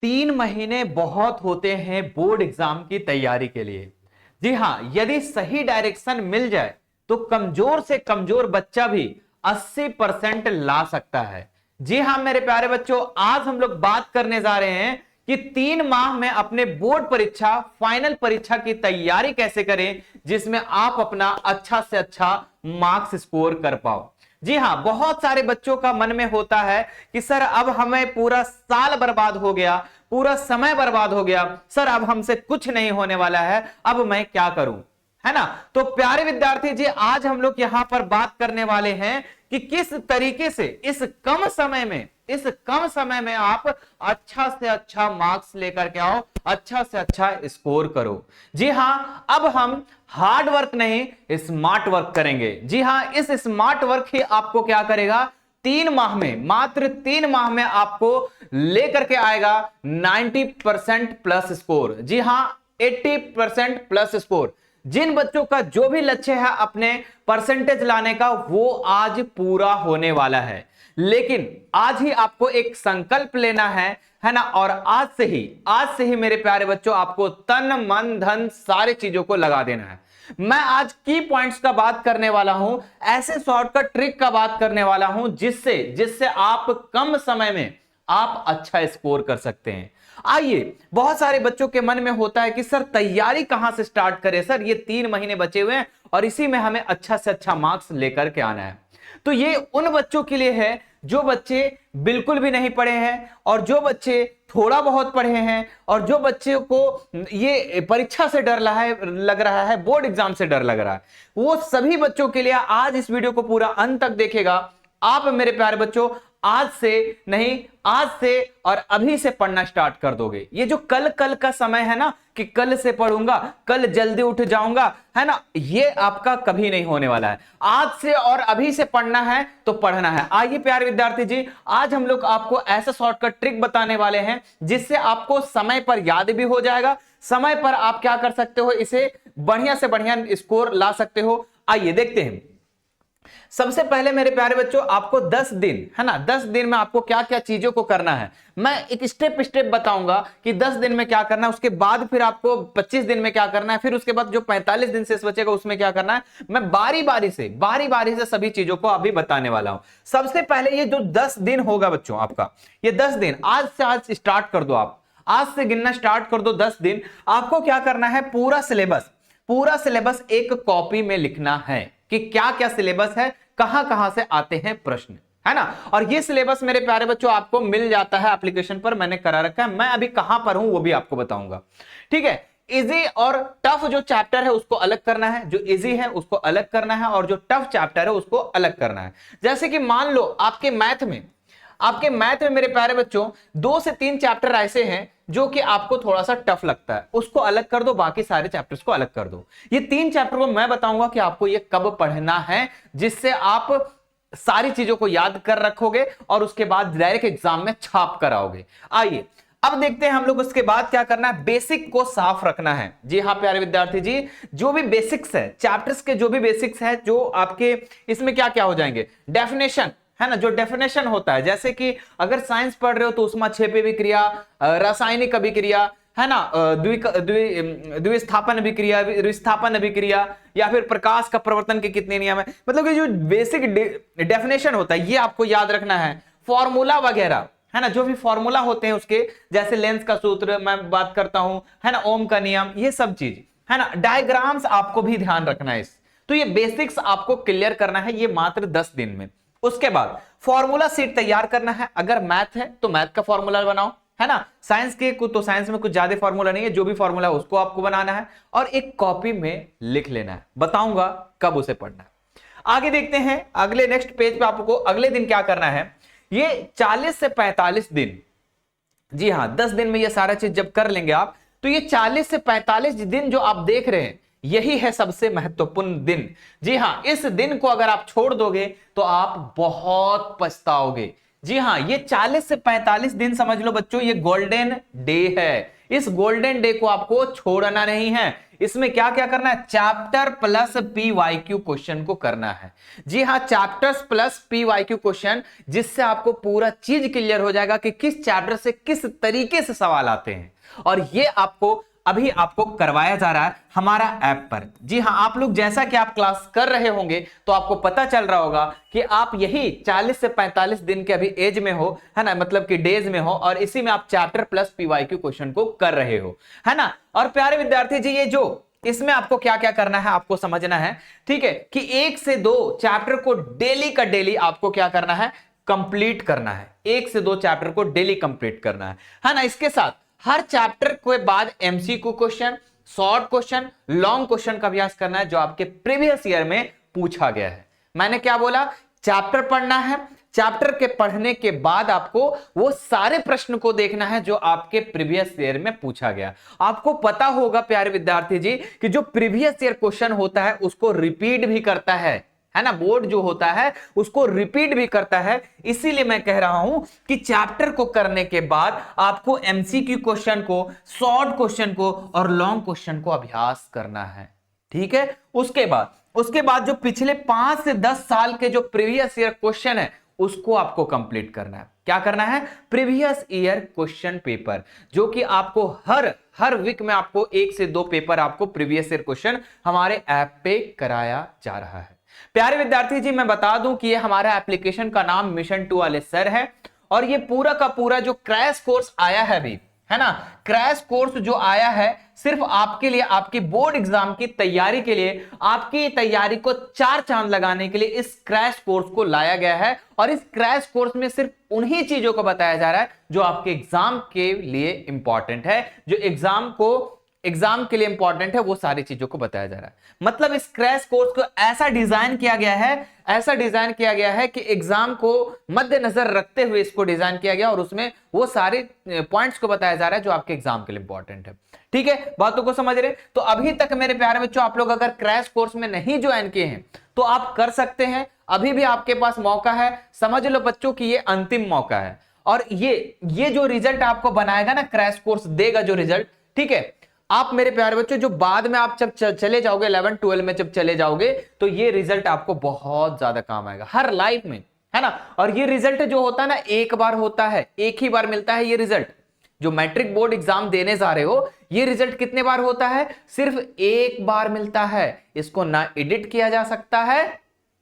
3 महीने बहुत होते हैं बोर्ड एग्जाम की तैयारी के लिए। जी हां, यदि सही डायरेक्शन मिल जाए तो कमजोर से कमजोर बच्चा भी 80% ला सकता है। जी हां मेरे प्यारे बच्चों, आज हम लोग बात करने जा रहे हैं कि 3 माह में अपने बोर्ड परीक्षा, फाइनल परीक्षा की तैयारी कैसे करें जिसमें आप अपना अच्छा से अच्छा मार्क्स स्कोर कर पाओ। जी हां, बहुत सारे बच्चों का मन में होता है कि सर अब हमें पूरा साल बर्बाद हो गया, पूरा समय बर्बाद हो गया, सर अब हमसे कुछ नहीं होने वाला है, अब मैं क्या करूं, है ना। तो प्यारे विद्यार्थी जी, आज हम लोग यहां पर बात करने वाले हैं कि किस तरीके से इस कम समय में आप अच्छा से अच्छा मार्क्स लेकर के आओ, अच्छा से अच्छा स्कोर करो। जी हां, अब हम हार्ड वर्क नहीं स्मार्ट वर्क करेंगे। जी हां, इस स्मार्ट वर्क ही आपको क्या करेगा, 3 माह में, मात्र 3 माह में आपको लेकर के आएगा 90% प्लस स्कोर। जी हां, 80% प्लस स्कोर। जिन बच्चों का जो भी लक्ष्य है अपने परसेंटेज लाने का, वो आज पूरा होने वाला है। लेकिन आज ही आपको एक संकल्प लेना है ना। और आज से ही मेरे प्यारे बच्चों आपको तन मन धन सारी चीजों को लगा देना है। मैं आज की पॉइंट्स का बात करने वाला हूं, ऐसे शॉर्टकट ट्रिक का बात करने वाला हूं जिससे जिससे आप कम समय में आप अच्छा स्कोर कर सकते हैं। आइए, बहुत सारे बच्चों के मन में होता है कि सर तैयारी कहां से स्टार्ट करें, सर ये 3 महीने बचे हुए हैं और इसी में हमें अच्छा से अच्छा मार्क्स लेकर के आना है। तो ये उन बच्चों के लिए है जो बच्चे बिल्कुल भी नहीं पढ़े हैं, और जो बच्चे थोड़ा बहुत पढ़े हैं, और जो बच्चे को ये परीक्षा से डर लग रहा है, बोर्ड एग्जाम से डर लग रहा है, वो सभी बच्चों के लिए आज इस वीडियो को पूरा अंत तक देखेगा। आप मेरे प्यारे बच्चों आज से और अभी से पढ़ना स्टार्ट कर दोगे। ये जो कल कल का समय है ना कि कल से पढ़ूंगा, कल जल्दी उठ जाऊंगा, है ना, ये आपका कभी नहीं होने वाला है। आज से और अभी से पढ़ना है तो पढ़ना है। आइए प्यारे विद्यार्थी जी, आज हम लोग आपको ऐसा शॉर्टकट ट्रिक बताने वाले हैं जिससे आपको समय पर याद भी हो जाएगा, समय पर आप क्या कर सकते हो, इसे बढ़िया से बढ़िया स्कोर ला सकते हो। आइए देखते हैं। सबसे पहले मेरे प्यारे बच्चों आपको 10 दिन, है ना, 10 दिन में आपको क्या क्या चीजों को करना है, मैं एक स्टेप स्टेप बताऊंगा कि 10 दिन में क्या करना है, उसके बाद फिर आपको 25 दिन में क्या करना है, फिर उसके बाद जो 45 दिन से बचेगा उसमें क्या करना है। मैं बारी बारी से सभी चीजों को अभी बताने वाला हूं। सबसे पहले ये जो 10 दिन होगा बच्चों आपका, ये 10 दिन आज स्टार्ट कर दो, आप आज से गिनना स्टार्ट कर दो। 10 दिन आपको क्या करना है, पूरा सिलेबस एक कॉपी में लिखना है कि क्या क्या सिलेबस है, कहां कहां से आते हैं प्रश्न, है ना। और ये सिलेबस मेरे प्यारे बच्चों आपको मिल जाता है एप्लीकेशन पर, मैंने करा रखा है। मैं अभी कहां पर हूं वो भी आपको बताऊंगा, ठीक है। इजी और टफ जो चैप्टर है उसको अलग करना है, जो इजी है उसको अलग करना है, और जो टफ चैप्टर है उसको अलग करना है। जैसे कि मान लो आपके मैथ में मेरे प्यारे बच्चों 2 से 3 चैप्टर ऐसे हैं जो कि आपको थोड़ा सा टफ लगता है, उसको अलग कर दो, बाकी सारे चैप्टर्स को अलग कर दो। ये 3 चैप्टर को मैं बताऊंगा कि आपको ये कब पढ़ना है, जिससे आप सारी चीजों को याद कर रखोगे और उसके बाद डायरेक्ट एग्जाम में छाप कर आओगे। आइए अब देखते हैं हम लोग उसके बाद क्या करना है। बेसिक को साफ रखना है। जी हाँ प्यारे विद्यार्थी जी, जो भी बेसिक्स है चैप्टर्स के, जो भी बेसिक्स है, जो आपके इसमें क्या क्या हो जाएंगे, डेफिनेशन, है ना, जो डेफिनेशन होता है, जैसे कि अगर साइंस पढ़ रहे हो तो उसमें क्षेपीय अभिक्रिया, रासायनिक अभिक्रिया, है ना, द्विस्थापन अभिक्रिया, विस्थापन अभिक्रिया, या फिर प्रकाश का प्रवर्तन के कितने नियम है, मतलब कि जो बेसिक डेफिनेशन होता है ये आपको याद रखना है। फॉर्मूला वगैरह, है ना, जो भी फॉर्मूला होते हैं उसके, जैसे लेंस का सूत्र मैं बात करता हूं, है ना, ओम का नियम, ये सब चीज, है ना, डायग्राम्स आपको भी ध्यान रखना है। तो ये बेसिक्स आपको क्लियर करना है, ये मात्र 10 दिन में। उसके बाद फॉर्मूला सीट तैयार करना है। अगर मैथ है तो मैथ का फॉर्मूला बनाओ, है ना, साइंस के तो साइंस में कुछ ज्यादा फॉर्मूला नहीं है, जो भी फॉर्मूला है उसको आपको बनाना है और एक कॉपी में लिख लेना है। बताऊंगा कब उसे पढ़ना है। आगे देखते हैं, अगले नेक्स्ट पेज पे आपको अगले दिन क्या करना है। ये 40 से 45 दिन, जी हां 10 दिन में ये सारा चीज जब कर लेंगे आप, तो ये 40 से 45 दिन जो आप देख रहे हैं यही है सबसे महत्वपूर्ण दिन। जी हां, इस दिन को अगर आप छोड़ दोगे तो आप बहुत पछताओगे। जी हां, ये 40 से 45 दिन समझ लो बच्चों, ये गोल्डन डे है, इस गोल्डन डे को आपको छोड़ना नहीं है। इसमें क्या क्या करना है, चैप्टर प्लस पीवाईक्यू क्वेश्चन को करना है। जी हां, चैप्टर्स प्लस पीवाईक्यू क्वेश्चन, जिससे आपको पूरा चीज क्लियर हो जाएगा कि किस चैप्टर से किस तरीके से सवाल आते हैं। और ये अभी आपको करवाया जा रहा है हमारा ऐप पर। जी हां, आप लोग जैसा कि आप क्लास कर रहे होंगे तो आपको पता चल रहा होगा कि आप यही 40 से 45 दिन के अभी एज में हो, है ना, मतलब कि डेज में हो, और इसी में आप चैप्टर प्लस पीवाईक्यू क्वेश्चन को कर रहे हो, है ना। और प्यारे विद्यार्थी जी, ये जो इसमें आपको क्या क्या करना है आपको समझना है, ठीक है, कि 1 से 2 चैप्टर को डेली का डेली आपको क्या करना है, कंप्लीट करना है। 1 से 2 चैप्टर को डेली कंप्लीट करना है ना। इसके साथ हर चैप्टर के बाद MCQ question, short question, long question का अभ्यास करना है जो आपके प्रीवियस ईयर में पूछा गया है। मैंने क्या बोला, चैप्टर पढ़ना है, चैप्टर के पढ़ने के बाद आपको वो सारे प्रश्न को देखना है जो आपके प्रीवियस ईयर में पूछा गया। आपको पता होगा प्यारे विद्यार्थी जी कि जो प्रीवियस ईयर क्वेश्चन होता है उसको रिपीट भी करता है ना, बोर्ड जो होता है उसको रिपीट भी करता है। इसीलिए मैं कह रहा हूं कि चैप्टर को करने के बाद आपको एमसीक्यू क्वेश्चन को, शॉर्ट क्वेश्चन को और लॉन्ग क्वेश्चन को अभ्यास करना है, ठीक है। उसके बाद जो पिछले 5 से 10 साल के जो प्रीवियस ईयर क्वेश्चन है उसको आपको कंप्लीट करना है। क्या करना है, प्रीवियस ईयर क्वेश्चन पेपर, जो कि आपको हर वीक में आपको 1 से 2 पेपर आपको प्रीवियस ईयर क्वेश्चन हमारे ऐप पे कराया जा रहा है। प्यारे विद्यार्थी जी, मैं बता दूं कि ये हमारा एप्लीकेशन का नाम मिशन टू वाले सर है, और ये पूरा का पूरा जो क्रैश कोर्स आया है अभी, है ना, क्रैश कोर्स जो आया है सिर्फ आपके लिए, आपकी बोर्ड एग्जाम की तैयारी के लिए, आपकी तैयारी को 4 चांद लगाने के लिए इस क्रैश कोर्स को लाया गया है। और इस क्रैश कोर्स में सिर्फ उन्हीं चीजों को बताया जा रहा है जो आपके एग्जाम के लिए इंपॉर्टेंट है, जो एग्जाम के लिए इंपॉर्टेंट है, वो सारी चीजों को बताया जा रहा है। मतलब इस क्रैश कोर्स को ऐसा डिजाइन किया गया है कि एग्जाम को मद्देनजर रखते हुए इसको डिजाइन किया गया, और उसमें वो सारे पॉइंट्स को बताया जा रहा है जो आपके एग्जाम के लिए इंपॉर्टेंट है। ठीक है, बातों को समझ रहे। तो अभी तक मेरे प्यारे बच्चों, आप लोग अगर क्रैश कोर्स में नहीं ज्वाइन किए हैं तो आप कर सकते हैं, अभी भी आपके पास मौका है। समझ लो बच्चों कि ये अंतिम मौका है, और ये जो रिजल्ट आपको बनाएगा ना, क्रैश कोर्स देगा जो रिजल्ट, ठीक है, आप मेरे प्यारे बच्चों जो बाद में आप जब चले जाओगे 11 12 में जब चले जाओगे तो ये रिजल्ट आपको बहुत ज्यादा काम आएगा हर लाइफ में, है ना। और ये रिजल्ट जो होता है ना, एक बार होता है, एक ही बार मिलता है ये रिजल्ट। जो मैट्रिक बोर्ड एग्जाम देने जा रहे हो, ये रिजल्ट कितने बार होता है, सिर्फ एक बार मिलता है। इसको ना एडिट किया जा सकता है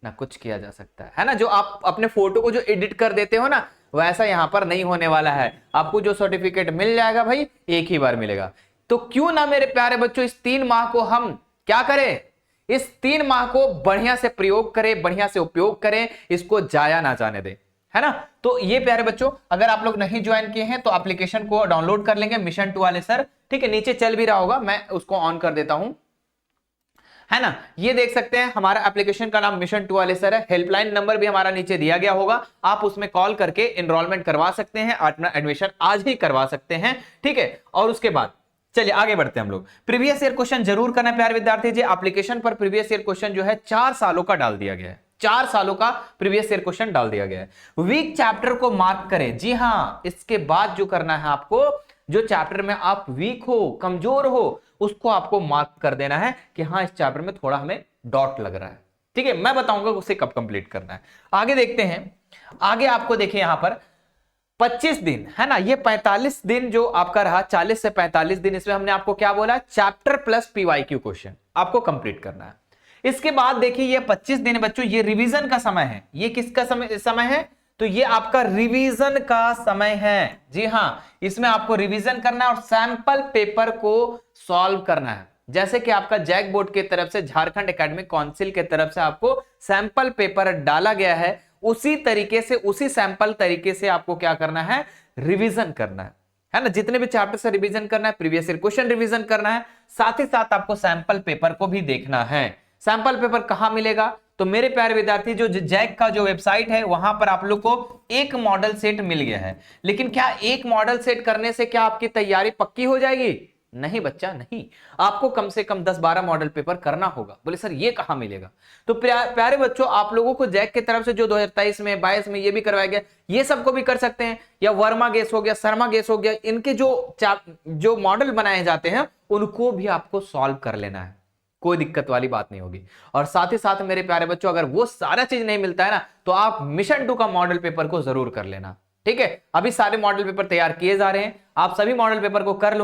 ना कुछ किया जा सकता है ना। जो आप अपने फोटो को जो एडिट कर देते हो ना, वैसा यहां पर नहीं होने वाला है। आपको जो सर्टिफिकेट मिल जाएगा भाई, एक ही बार मिलेगा। तो क्यों ना मेरे प्यारे बच्चों इस 3 माह को हम क्या करें, इस 3 माह को बढ़िया से प्रयोग करें, बढ़िया से उपयोग करें, इसको जाया ना जाने दें, है ना। तो ये प्यारे बच्चों, अगर आप लोग नहीं ज्वाइन किए हैं तो एप्लीकेशन को डाउनलोड कर लेंगे, मिशन टू वाले सर, ठीक है, नीचे चल भी रहा होगा, मैं उसको ऑन कर देता हूं, है ना। ये देख सकते हैं हमारा एप्लीकेशन का नाम मिशन टू वाले सर है। हेल्पलाइन नंबर भी हमारा नीचे दिया गया होगा, आप उसमें कॉल करके एनरोलमेंट करवा सकते हैं, अपना एडमिशन आज ही करवा सकते हैं, ठीक है। और उसके बाद चलिए आगे बढ़ते हैं हम लोग। प्रीवियस ईयर क्वेश्चन जरूर करना है प्यारे विद्यार्थी जी। एप्लीकेशन पर प्रीवियस ईयर क्वेश्चन जो है 4 सालों का डाल दिया गया है, 4 सालों का प्रीवियस ईयर क्वेश्चन डाल दिया गया है। वीक चैप्टर को मार्क करें। जी हां, इसके बाद जो करना है आपको, जो चैप्टर में आप वीक हो, कमजोर हो, उसको आपको मार्क कर देना है कि हाँ इस चैप्टर में थोड़ा हमें डॉट लग रहा है, ठीक है। मैं बताऊंगा उसे कब कंप्लीट करना है। आगे देखते हैं, आगे आपको देखिए यहां पर 25 दिन, है ना, ये 45 दिन जो आपका रहा, 40 से 45 दिन, इसमें हमने आपको क्या बोला, चैप्टर प्लस पीवाईक्यू क्वेश्चन आपको कंप्लीट करना है। इसके बाद देखिए ये 25 दिन बच्चों, ये रिवीजन का समय है। ये किसका समय है, तो ये आपका रिवीजन का समय है। जी हां, इसमें आपको रिवीजन करना है और सैंपल पेपर को सॉल्व करना है। जैसे कि आपका जैक बोर्ड की तरफ से, झारखंड एकेडमिक काउंसिल की तरफ से आपको सैंपल पेपर डाला गया है, उसी तरीके से, उसी सैंपल तरीके से आपको क्या करना है, रिवीजन करना है ना। जितने भी चैप्टर से रिवीजन करना है, प्रीवियस ईयर क्वेश्चन रिवीजन करना है, साथ ही साथ आपको सैंपल पेपर को भी देखना है। सैंपल पेपर कहां मिलेगा, तो मेरे प्यारे विद्यार्थी जो जैक का जो वेबसाइट है, वहां पर आप लोग को एक मॉडल सेट मिल गया है। लेकिन क्या एक मॉडल सेट करने से क्या आपकी तैयारी पक्की हो जाएगी, नहीं बच्चा नहीं, आपको कम से कम 10-12 मॉडल पेपर करना होगा। बोले सर ये कहां मिलेगा? तो प्यारे बच्चों, आप लोगों को जैक की तरफ से जो 2023 में 22 में ये भी करवाया गया, ये सबको भी कर सकते हैं, या वर्मा गैस हो गया, शर्मा गैस हो गया, इनके जो मॉडल बनाए जाते हैं उनको भी आपको सॉल्व कर लेना है, कोई दिक्कत वाली बात नहीं होगी। और साथ ही साथ मेरे प्यारे बच्चों, अगर वो सारा चीज नहीं मिलता है ना, तो आप मिशन 2 का मॉडल पेपर को जरूर कर लेना, ठीक है। अभी सारे मॉडल पेपर तैयार किए जा रहे हैं, आप सभी मॉडल पेपर को कर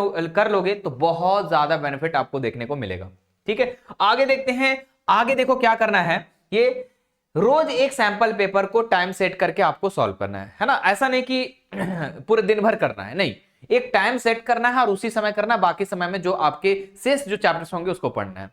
लोगे तो बहुत ज्यादा बेनिफिट आपको देखने को मिलेगा, ठीक है। आगे देखते हैं, आगे देखो क्या करना है, ये रोज एक सैंपल पेपर को टाइम सेट करके आपको सॉल्व करना है ना। ऐसा नहीं कि पूरे दिन भर करना है, नहीं, एक टाइम सेट करना है और उसी समय करना है, बाकी समय में जो आपके शेष जो चैप्टर्स होंगे उसको पढ़ना है।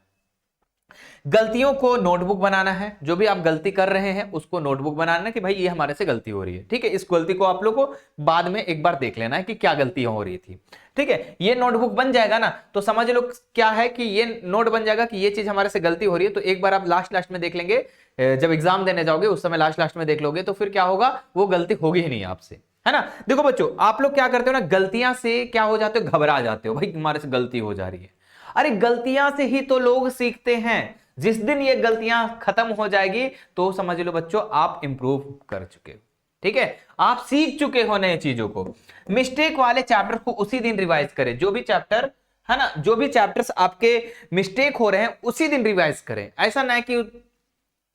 गलतियों को नोटबुक बनाना है, जो भी आप गलती कर रहे हैं उसको नोटबुक बनाना है कि भाई ये हमारे से गलती हो रही है, ठीक है। इस गलती को आप लोग को बाद में एक बार देख लेना है कि क्या गलतियां हो रही थी, ठीक है। ये नोटबुक बन जाएगा ना, तो समझ लो क्या है कि ये नोट बन जाएगा कि ये चीज हमारे से गलती हो रही है, तो एक बार आप लास्ट में देख लेंगे, जब एग्जाम देने जाओगे उस समय लास्ट में देख लोगे, तो फिर क्या होगा, वो गलती होगी ही नहीं आपसे, है ना। देखो बच्चों, आप लोग क्या करते हो ना, गलतियां से क्या हो जाते हो, घबरा जाते हो, भाई हमारे से गलती हो जा रही है। अरे गलतियां से ही तो लोग सीखते हैं, जिस दिन ये गलतियां खत्म हो जाएगी तो समझ लो बच्चों आप इंप्रूव कर चुके हो, ठीक है, आप सीख चुके हो नए चीजों को। मिस्टेक वाले चैप्टर को उसी दिन रिवाइज करें, जो भी चैप्टर है ना, जो भी चैप्टर्स आपके मिस्टेक हो रहे हैं उसी दिन रिवाइज करें, ऐसा ना कि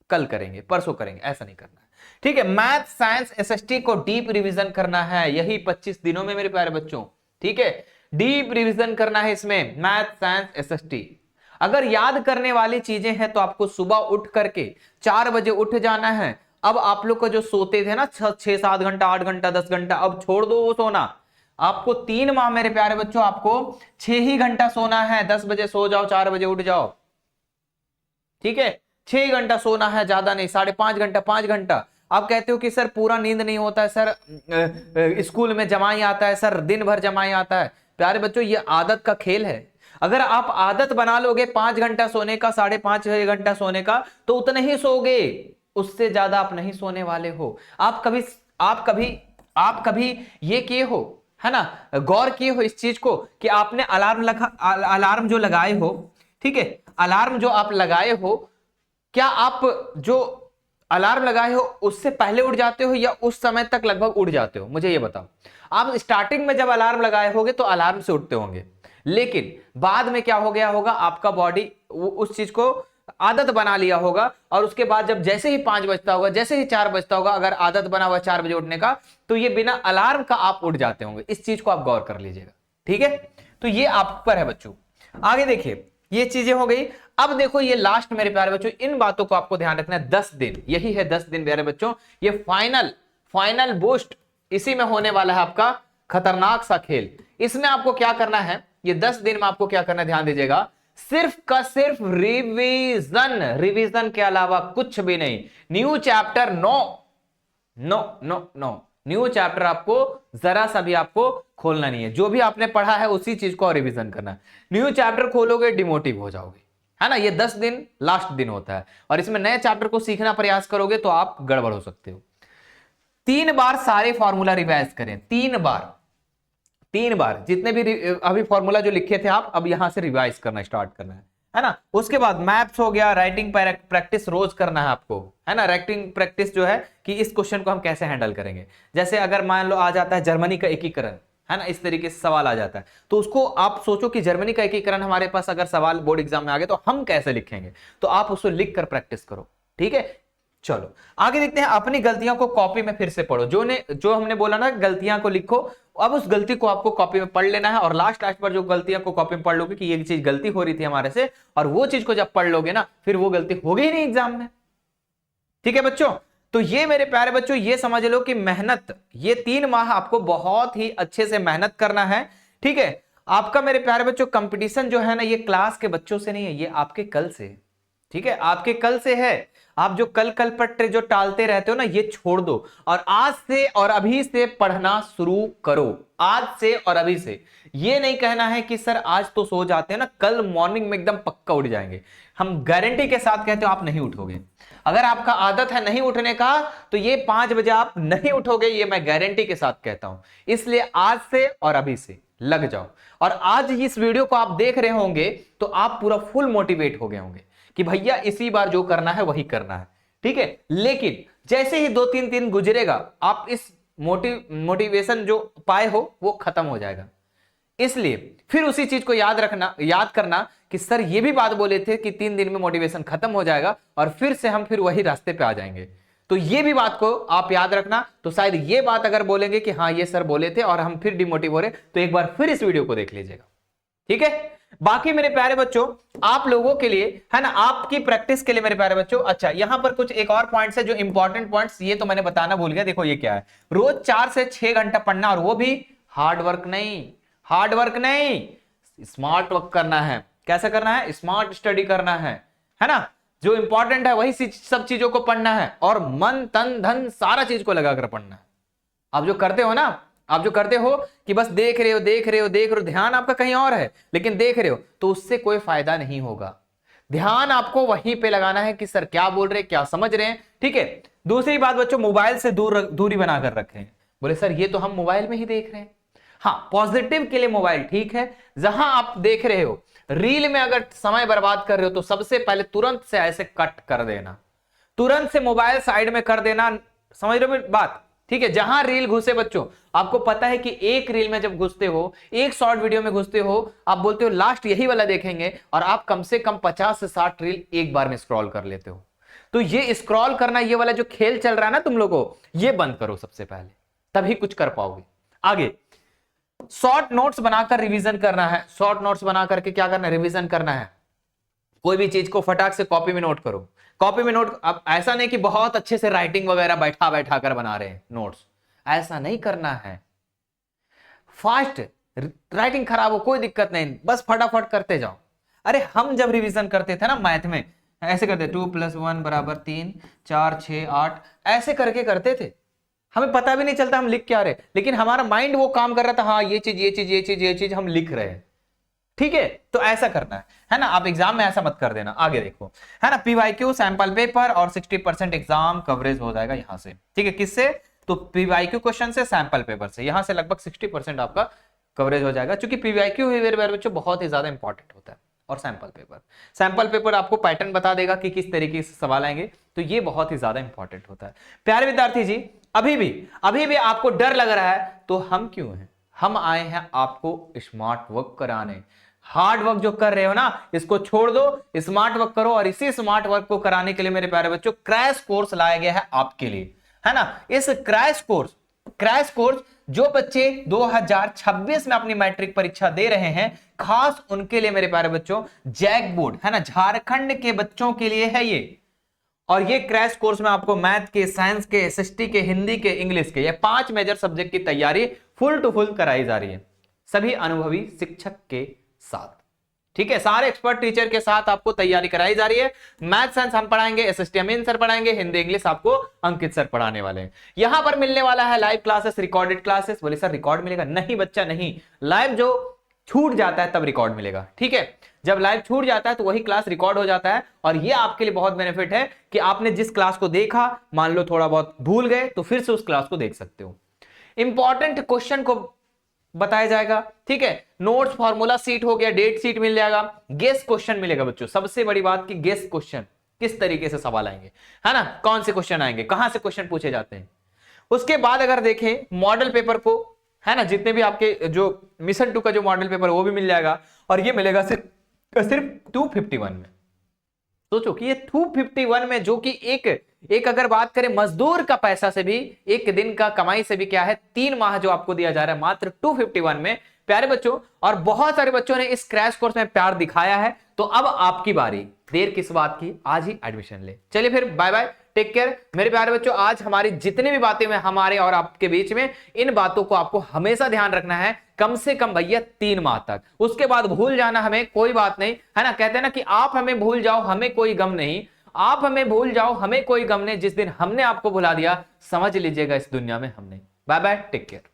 कल करेंगे परसों करेंगे, ऐसा नहीं करना है, ठीक है। मैथ साइंस एसएसटी को डीप रिवीजन करना है, यही 25 दिनों में मेरे प्यारे बच्चों, ठीक है, डीप रिवीजन करना है इसमें मैथ साइंस एसएसटी। अगर याद करने वाली चीजें हैं तो आपको सुबह उठ करके 4 बजे उठ जाना है। अब आप लोग को जो सोते थे ना 6-7 घंटा, 8 घंटा, 10 घंटा, अब छोड़ दो वो सोना। आपको 3 माह मेरे प्यारे बच्चों आपको 6 ही घंटा सोना है। 10 बजे सो जाओ, 4 बजे उठ जाओ, ठीक है। 6 घंटा सोना है, ज्यादा नहीं, 5.5 घंटा, 5 घंटा। आप कहते हो कि सर पूरा नींद नहीं होता है सर, स्कूल में जमाई आता है सर, दिन भर जमाई आता है। प्यारे बच्चों ये आदत का खेल है। अगर आप आदत बना लोगे 5 घंटा सोने का, 5.5-6 घंटा सोने का, तो उतना ही सोगे, उससे ज्यादा आप नहीं सोने वाले हो। आप कभी ये किए हो, है ना, गौर किए हो इस चीज को कि आपने अलार्म जो लगाए हो, ठीक है, अलार्म जो आप लगाए हो, क्या आप जो अलार्म लगाए हो उससे पहले उठ जाते हो या उस समय तक लगभग उठ जाते हो? मुझे ये बताओ। आप स्टार्टिंग में जब अलार्म लगाए होगे तो अलार्म से उठते होंगे, लेकिन बाद में क्या हो गया होगा, आपका बॉडी उस चीज को आदत बना लिया होगा, और उसके बाद जब जैसे ही 5 बजता होगा, जैसे ही 4 बजता होगा, अगर आदत बना हुआ 4 बजे उठने का, तो ये बिना अलार्म का आप उठ जाते होंगे। इस चीज को आप गौर कर लीजिएगा, ठीक है। तो ये आप पर है बच्चों। आगे देखिए, ये चीजें हो गई। अब देखो ये लास्ट मेरे प्यारे बच्चों, इन बातों को आपको ध्यान रखना है। 10 दिन, यही है 10 दिन प्यारे बच्चों, ये फाइनल बूस्ट, इसी में होने वाला है आपका खतरनाक सा खेल। इसमें आपको क्या करना है, ये 10 दिन में आपको क्या करना है, ध्यान दीजिएगा, सिर्फ का सिर्फ रिवीजन के अलावा कुछ भी नहीं। New chapter no, new chapter आपको जरा सा भी आपको खोलना नहीं है। जो भी आपने पढ़ा है उसी चीज को रिवीजन करना है। न्यू चैप्टर खोलोगे डिमोटिव हो जाओगे, है ना। ये 10 दिन लास्ट दिन होता है, और इसमें नए चैप्टर को सीखना प्रयास करोगे तो आप गड़बड़ हो सकते हो। 3 बार सारे फॉर्मूला रिवाइज करें, 3 बार जितने भी अभी फॉर्मूला जो लिखे थे आप, अब यहां से रिवाइज करना स्टार्ट करना है ना। उसके बाद मैथ्स हो गया, राइटिंग प्रैक्टिस रोज करना है आपको, है ना। राइटिंग प्रैक्टिस जो है कि इस क्वेश्चन को हम कैसे हैंडल करेंगे। जैसे अगर मान लो आ जाता है जर्मनी का एकीकरण, है ना, इस तरीके से सवाल आ जाता है, तो उसको आप सोचो कि जर्मनी का एकीकरण हमारे पास अगर सवाल बोर्ड एग्जाम में आ गए तो हम कैसे लिखेंगे, तो आप उसको लिख कर प्रैक्टिस करो, ठीक है। चलो आगे देखते हैं। अपनी गलतियों को कॉपी में फिर से पढ़ो, जो हमने बोला ना गलतियां को लिखो, अब उस गलती को आपको कॉपी में पढ़ लेना है, और लास्ट पर जो गलतियां को कॉपी में पढ़ लोगे कि ये चीज गलती हो रही थी हमारे से, और वो चीज को जब पढ़ लोगे ना, फिर वो गलती होगी ही नहीं एग्जाम में, ठीक है बच्चों। तो ये मेरे प्यारे बच्चों, ये समझ लो कि मेहनत, ये 3 माह आपको बहुत ही अच्छे से मेहनत करना है, ठीक है। आपका मेरे प्यारे बच्चों कंपटीशन जो है ना, ये क्लास के बच्चों से नहीं है, ये आपके कल से, ठीक है, आपके कल से है। आप जो कल पर जो टालते रहते हो ना, ये छोड़ दो, और आज से और अभी से पढ़ना शुरू करो। आज से और अभी से, ये नहीं कहना है कि सर आज तो सो जाते हैं ना, कल मॉर्निंग में एकदम पक्का उठ जाएंगे। हम गारंटी के साथ कहते हो आप नहीं उठोगे। अगर आपका आदत है नहीं उठने का, तो ये 5 बजे आप नहीं उठोगे, ये मैं गारंटी के साथ कहता हूं। इसलिए आज से और अभी से लग जाओ। और आज इस वीडियो को आप देख रहे होंगे तो आप पूरा फुल मोटिवेट हो गए होंगे कि भैया इसी बार जो करना है वही करना है, ठीक है। लेकिन जैसे ही 2-3 दिन गुजरेगा आप इस मोटिवेशन जो पाए हो वो खत्म हो जाएगा। इसलिए फिर उसी चीज को याद करना कि सर ये भी बात बोले थे कि 3 दिन में मोटिवेशन खत्म हो जाएगा और फिर से हम फिर वही रास्ते पे आ जाएंगे। तो ये भी बात को आप याद रखना। तो शायद ये बात अगर बोलेंगे कि हाँ ये सर बोले थे और हम फिर डिमोटिव हो रहे, तो एक बार फिर इस वीडियो को देख लीजिएगा, ठीक है। बाकी मेरे प्यारे बच्चों आप लोगों के लिए है ना, आपकी प्रैक्टिस के लिए मेरे प्यारे बच्चों, अच्छा यहां पर कुछ एक और पॉइंट्स है जो इंपॉर्टेंट पॉइंट्स, ये तो मैंने बताना भूल गया। देखो ये क्या है, रोज 4 से 6 घंटा पढ़ना, और वो भी हार्ड वर्क नहीं, स्मार्ट वर्क करना है। कैसे करना है? स्मार्ट स्टडी करना है ना। जो इंपॉर्टेंट है वही सब चीजों को पढ़ना है और मन तन धन सारा चीज को लगाकर पढ़ना है। आप जो करते हो ना, आप जो करते हो कि बस देख रहे हो, ध्यान आपका कहीं और है, लेकिन देख रहे हो, तो उससे कोई फायदा नहीं होगा। ध्यान आपको वहीं पे लगाना है कि सर क्या बोल रहे हैं, क्या समझ रहे हैं, ठीक है। दूसरी बात बच्चों, मोबाइल से दूरी बनाकर रखें। बोले सर ये तो हम मोबाइल में ही देख रहे हैं। हाँ, पॉजिटिव के लिए मोबाइल ठीक है। जहां आप देख रहे हो रील में अगर समय बर्बाद कर रहे हो तो सबसे पहले तुरंत से ऐसे कट कर देना, तुरंत से मोबाइल साइड में कर देना। समझ रहे हो बात, ठीक है। जहां रील घुसे बच्चों, आपको पता है कि एक रील में जब घुसते हो, एक शॉर्ट वीडियो में घुसते हो, आप बोलते हो लास्ट यही वाला देखेंगे, और आप कम से कम 50 से 60 रील एक बार में स्क्रॉल कर लेते हो। तो ये स्क्रॉल करना, ये वाला जो खेल चल रहा है ना तुम लोगों, ये बंद करो सबसे पहले, तभी कुछ कर पाओगे आगे। शॉर्ट नोट्स बनाकर रिवीजन करना है। शॉर्ट नोट्स बना करके क्या करना है? रिवीजन करना है। कोई भी चीज को फटाक से कॉपी में नोट करो। कॉपी में नोट, अब ऐसा नहीं कि बहुत अच्छे से राइटिंग वगैरह बैठा कर बना रहे हैं नोट्स, ऐसा नहीं करना है। फास्ट, राइटिंग खराब हो कोई दिक्कत नहीं, बस फटाफट करते जाओ। अरे हम जब रिवीजन करते थे ना मैथ में, ऐसे करते 2 + 1 = 3, 4 6 8 ऐसे करके करते थे। हमें पता भी नहीं चलता हम लिख क्या रहे, लेकिन हमारा माइंड वो काम कर रहा था, हाँ ये चीज हम लिख रहे हैं, ठीक है। तो ऐसा करना है ना। आप एग्जाम में ऐसा मत कर देना। आगे देखो है ना, PYQ सैंपल पेपर और 60% एग्जाम कवरेज हो जाएगा यहां से, ठीक है। किससे? तो PYQ क्वेश्चन से, सैंपल पेपर से, यहां से लगभग 60% आपका कवरेज हो जाएगा, क्योंकि PYQ बच्चों बहुत ही ज्यादा इंपॉर्टेंट होता है। और सैंपल पेपर आपको पैटर्न बता देगा कि किस तरीके से सवाल आएंगे, तो ये बहुत ही ज्यादा इंपॉर्टेंट होता है। प्यारे विद्यार्थी जी, अभी भी आपको डर लग रहा है, तो हम क्यों हैं? हम आए हैं आपको स्मार्ट वर्क कराने। हार्ड वर्क जो कर रहे हो ना, इसको छोड़ दो, स्मार्ट वर्क करो। और इसी स्मार्ट वर्क को कराने के लिए मेरे प्यारे बच्चों क्रैश कोर्स लाया गया है आपके लिए, है ना। इस क्रैश कोर्स जो बच्चे 2026 में अपनी मैट्रिक परीक्षा दे रहे हैं, खास उनके लिए मेरे प्यारे बच्चों, जैक बोर्ड है ना, झारखंड के बच्चों के लिए है ये। और ये क्रैश कोर्स में आपको मैथ के, साइंस के, SST के, हिंदी के, इंग्लिश के, ये 5 मेजर सब्जेक्ट की तैयारी फुल टू फुल कराई जा रही है, सभी अनुभवी शिक्षक के साथ, ठीक है। सारे एक्सपर्ट टीचर के साथ आपको तैयारी कराई जा रही है। मैथ साइंस हम पढ़ाएंगे, SST अमीन सर पढ़ाएंगे, हिंदी इंग्लिश आपको अंकित सर पढ़ाने वाले हैं। यहां पर मिलने वाला है लाइव क्लासेस, रिकॉर्डेड क्लासेस। बोले सर रिकॉर्ड मिलेगा? नहीं बच्चा नहीं, लाइव जो छूट जाता है तब रिकॉर्ड मिलेगा, ठीक है। जब लाइव छूट जाता है तो वही क्लास रिकॉर्ड हो जाता है। और ये आपके लिए बहुत बेनिफिट है कि आपने जिस क्लास को देखा, मान लो थोड़ा बहुत भूल गए, तो फिर से उस क्लास को देख सकते हो। इंपॉर्टेंट क्वेश्चन को बताया जाएगा, ठीक है। नोट्स, फॉर्मूला सीट हो गया, डेट सीट मिल जाएगा, गेस क्वेश्चन मिलेगा बच्चों। सबसे बड़ी बात कि गेस क्वेश्चन, किस तरीके से सवाल आएंगे, है ना, कौन से क्वेश्चन आएंगे, कहां से क्वेश्चन पूछे जाते हैं। उसके बाद अगर देखें मॉडल पेपर को, है ना, जितने भी आपके जो मिशन 2 का जो मॉडल पेपर वो भी मिल जाएगा। और ये मिलेगा सिर्फ 251 में। सोचो कि ये 251 में, जो कि एक अगर बात करें मजदूर का पैसा से भी, एक दिन का कमाई से भी क्या है, 3 माह जो आपको दिया जा रहा है मात्र 251 में, प्यारे बच्चों। और बहुत सारे बच्चों ने इस क्रैश कोर्स में प्यार दिखाया है, तो अब आपकी बारी, देर किस बात की, आज ही एडमिशन ले। चलिए फिर बाय बाय, टेक केयर मेरे प्यारे बच्चों। आज हमारी जितनी भी बातें में हमारे और आपके बीच में, इन बातों को आपको हमेशा ध्यान रखना है, कम से कम भैया 3 माह तक। उसके बाद भूल जाना हमें कोई बात नहीं, है ना। कहते हैं ना कि आप हमें भूल जाओ हमें कोई गम नहीं, आप हमें भूल जाओ हमें कोई गम नहीं। जिस दिन हमने आपको भुला दिया, समझ लीजिएगा इस दुनिया में हमने। Bye bye, take care.